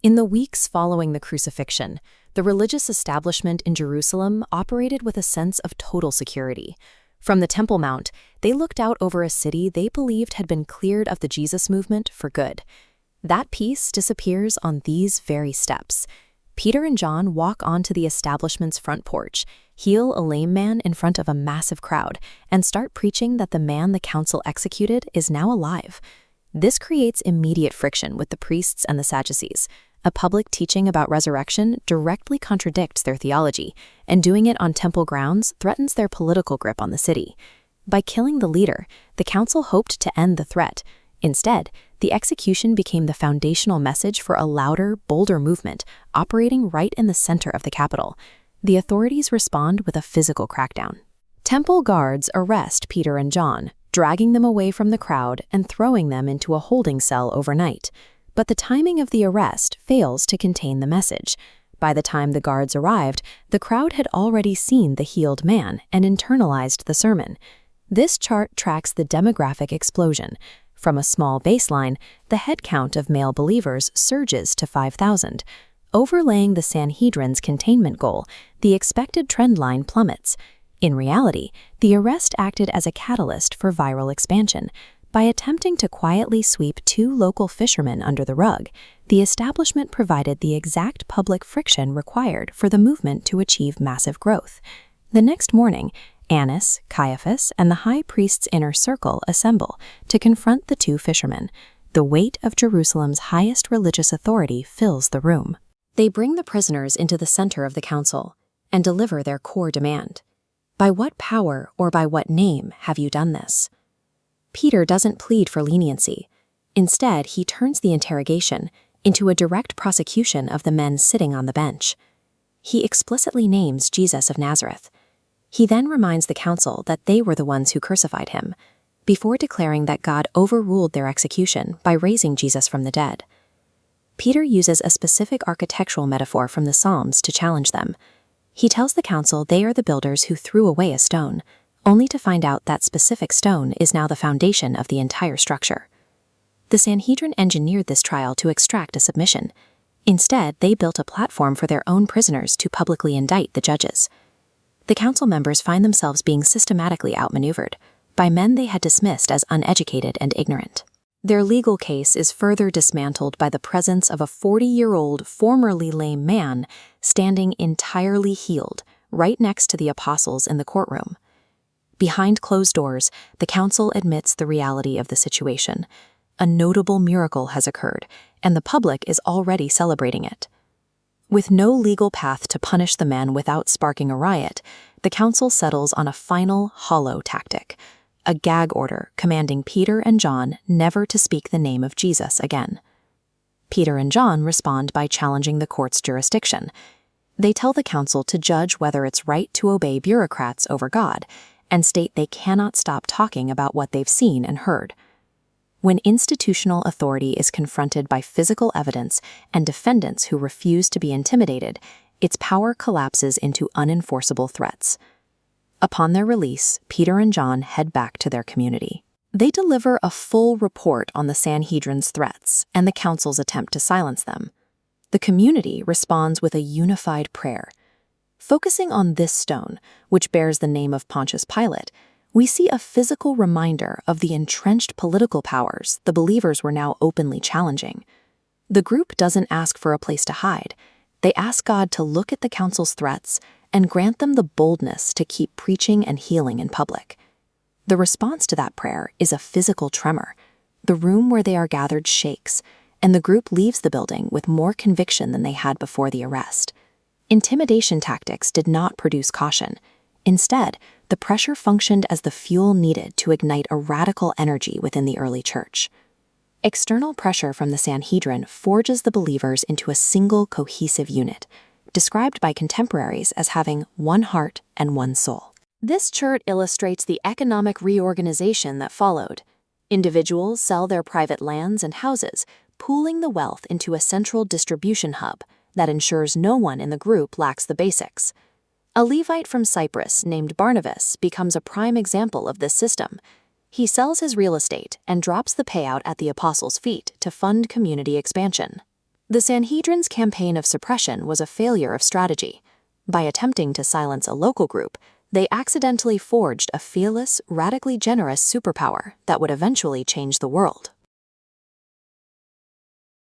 In the weeks following the crucifixion, the religious establishment in Jerusalem operated with a sense of total security. From the Temple Mount, they looked out over a city they believed had been cleared of the Jesus movement for good. That peace disappears on these very steps. Peter and John walk onto the establishment's front porch, heal a lame man in front of a massive crowd, and start preaching that the man the council executed is now alive. This creates immediate friction with the priests and the Sadducees. A public teaching about resurrection directly contradicts their theology, and doing it on temple grounds threatens their political grip on the city. By killing the leader, the council hoped to end the threat. Instead, the execution became the foundational message for a louder, bolder movement operating right in the center of the capital. The authorities respond with a physical crackdown. Temple guards arrest Peter and John, dragging them away from the crowd and throwing them into a holding cell overnight. But the timing of the arrest fails to contain the message. By the time the guards arrived, the crowd had already seen the healed man and internalized the sermon. This chart tracks the demographic explosion. From a small baseline, the head count of male believers surges to 5,000. Overlaying the Sanhedrin's containment goal, the expected trend line plummets. In reality, the arrest acted as a catalyst for viral expansion. By attempting to quietly sweep 2 local fishermen under the rug, the establishment provided the exact public friction required for the movement to achieve massive growth. The next morning, Annas, Caiaphas, and the high priest's inner circle assemble to confront the 2 fishermen. The weight of Jerusalem's highest religious authority fills the room. They bring the prisoners into the center of the council and deliver their core demand. By what power or by what name have you done this? Peter doesn't plead for leniency. Instead, he turns the interrogation into a direct prosecution of the men sitting on the bench. He explicitly names Jesus of Nazareth. He then reminds the council that they were the ones who crucified him, before declaring that God overruled their execution by raising Jesus from the dead. Peter uses a specific architectural metaphor from the Psalms to challenge them. He tells the council they are the builders who threw away a stone, only to find out that specific stone is now the foundation of the entire structure. The Sanhedrin engineered this trial to extract a submission. Instead, they built a platform for their own prisoners to publicly indict the judges. The council members find themselves being systematically outmaneuvered by men they had dismissed as uneducated and ignorant. Their legal case is further dismantled by the presence of a 40-year-old, formerly lame man standing entirely healed right next to the apostles in the courtroom. Behind closed doors, the council admits the reality of the situation. A notable miracle has occurred, and the public is already celebrating it. With no legal path to punish the men without sparking a riot, the council settles on a final, hollow tactic, a gag order commanding Peter and John never to speak the name of Jesus again. Peter and John respond by challenging the court's jurisdiction. They tell the council to judge whether it's right to obey bureaucrats over God, and state they cannot stop talking about what they've seen and heard. When institutional authority is confronted by physical evidence and defendants who refuse to be intimidated, its power collapses into unenforceable threats. Upon their release, Peter and John head back to their community. They deliver a full report on the Sanhedrin's threats and the council's attempt to silence them. The community responds with a unified prayer. Focusing on this stone, which bears the name of Pontius Pilate, we see a physical reminder of the entrenched political powers the believers were now openly challenging. The group doesn't ask for a place to hide. They ask God to look at the council's threats and grant them the boldness to keep preaching and healing in public. The response to that prayer is a physical tremor. The room where they are gathered shakes, and the group leaves the building with more conviction than they had before the arrest. Intimidation tactics did not produce caution. Instead, the pressure functioned as the fuel needed to ignite a radical energy within the early church. External pressure from the Sanhedrin forges the believers into a single cohesive unit, described by contemporaries as having one heart and one soul. This chart illustrates the economic reorganization that followed. Individuals sell their private lands and houses, pooling the wealth into a central distribution hub that ensures no one in the group lacks the basics. A Levite from Cyprus named Barnabas becomes a prime example of this system. He sells his real estate and drops the payout at the apostles' feet to fund community expansion. The Sanhedrin's campaign of suppression was a failure of strategy. By attempting to silence a local group, they accidentally forged a fearless, radically generous superpower that would eventually change the world.